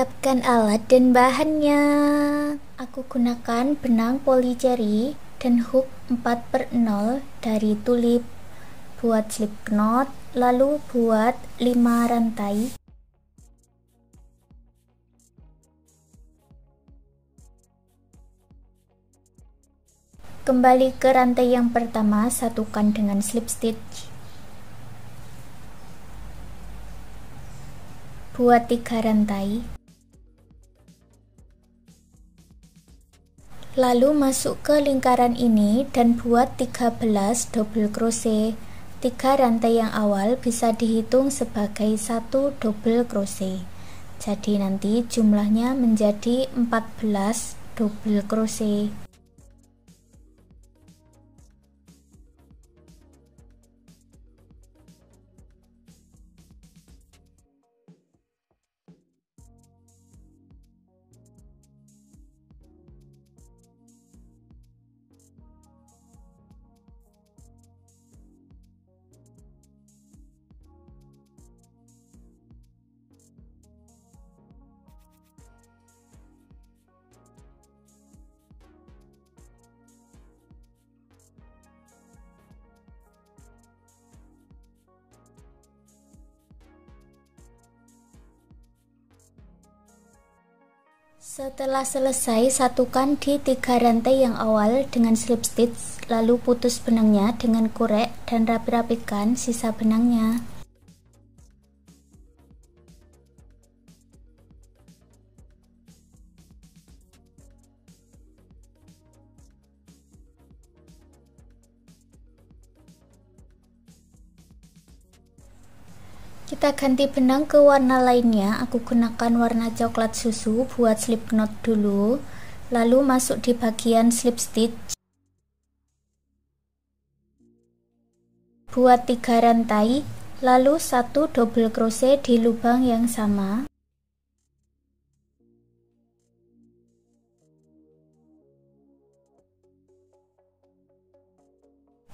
Siapkan alat dan bahannya. Aku gunakan benang polycherry dan hook 4/0 dari tulip. Buat slip knot, lalu buat 5 rantai. Kembali ke rantai yang pertama, satukan dengan slip stitch. Buat 3 rantai. Lalu masuk ke lingkaran ini dan buat 13 double crochet. 3 rantai yang awal bisa dihitung sebagai 1 double crochet. Jadi nanti jumlahnya menjadi 14 double crochet. Setelah selesai, satukan di 3 rantai yang awal dengan slip stitch, lalu putus benangnya dengan korek dan rapi-rapikan sisa benangnya. Kita ganti benang ke warna lainnya. Aku gunakan warna coklat susu buat slip knot dulu, lalu masuk di bagian slip stitch. Buat 3 rantai, lalu 1 double crochet di lubang yang sama.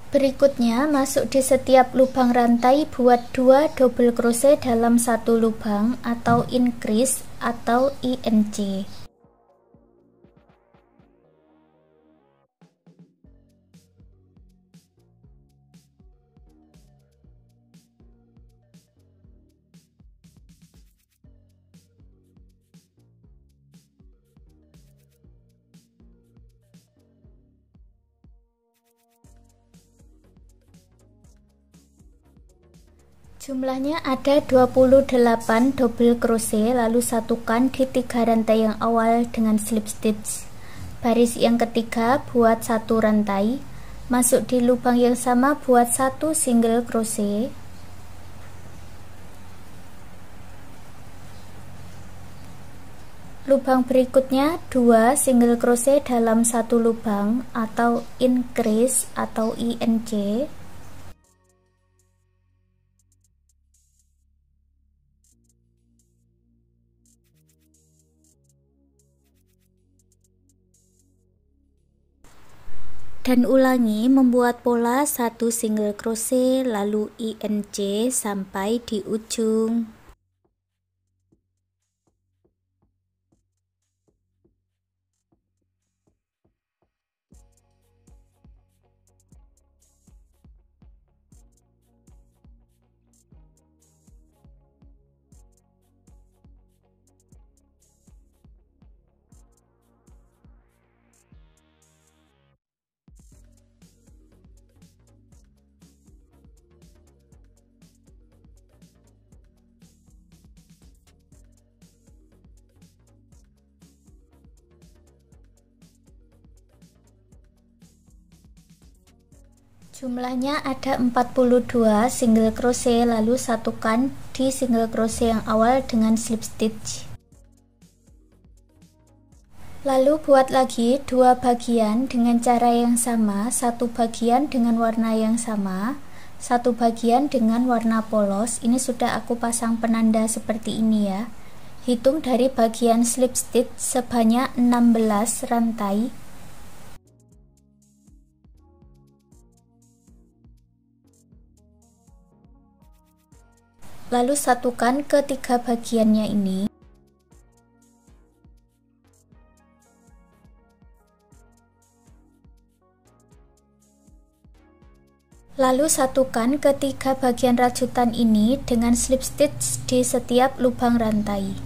Berikutnya, masuk di setiap lubang rantai buat 2 double crochet dalam satu lubang atau increase atau INC. Jumlahnya ada 28 double crochet, lalu satukan di 3 rantai yang awal dengan slip stitch. Baris yang ketiga buat 1 rantai, masuk di lubang yang sama buat 1 single crochet. Lubang berikutnya 2 single crochet dalam satu lubang atau increase atau INC. Dan ulangi membuat pola 1 single crochet lalu INC sampai di ujung. Jumlahnya ada 42 single crochet, lalu satukan di single crochet yang awal dengan slip stitch. Lalu buat lagi 2 bagian dengan cara yang sama, 1 bagian dengan warna yang sama, 1 bagian dengan warna polos. Ini sudah aku pasang penanda seperti ini ya. Hitung dari bagian slip stitch sebanyak 16 rantai. Lalu satukan ke 3 bagiannya ini. Lalu satukan ketiga bagian rajutan ini dengan slip stitch di setiap lubang rantai.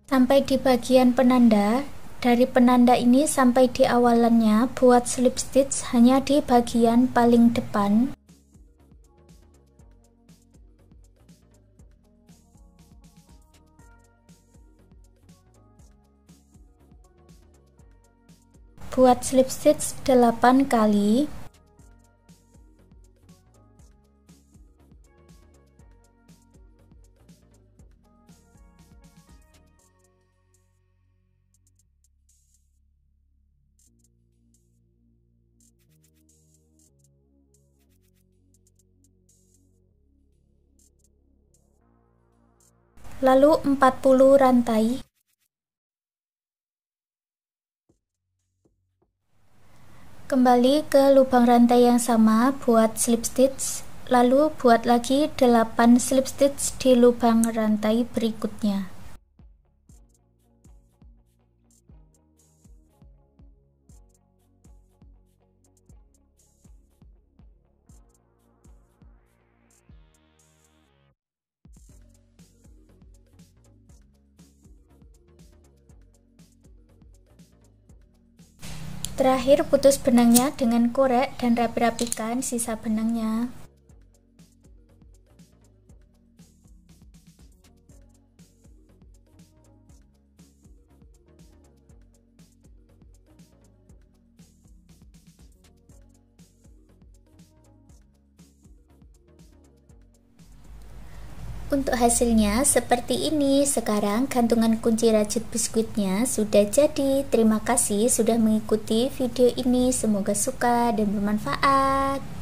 Sampai di bagian penanda. Dari penanda ini sampai di awalannya buat slip stitch hanya di bagian paling depan. Buat slip stitch 8 kali. Lalu 40 rantai. Kembali ke lubang rantai yang sama buat slip stitch, lalu buat lagi 8 slip stitch di lubang rantai berikutnya. Terakhir putus benangnya dengan korek dan rapi-rapikan sisa benangnya. Untuk hasilnya seperti ini. Sekarang gantungan kunci rajut biskuitnya sudah jadi. Terima kasih sudah mengikuti video ini. Semoga suka dan bermanfaat.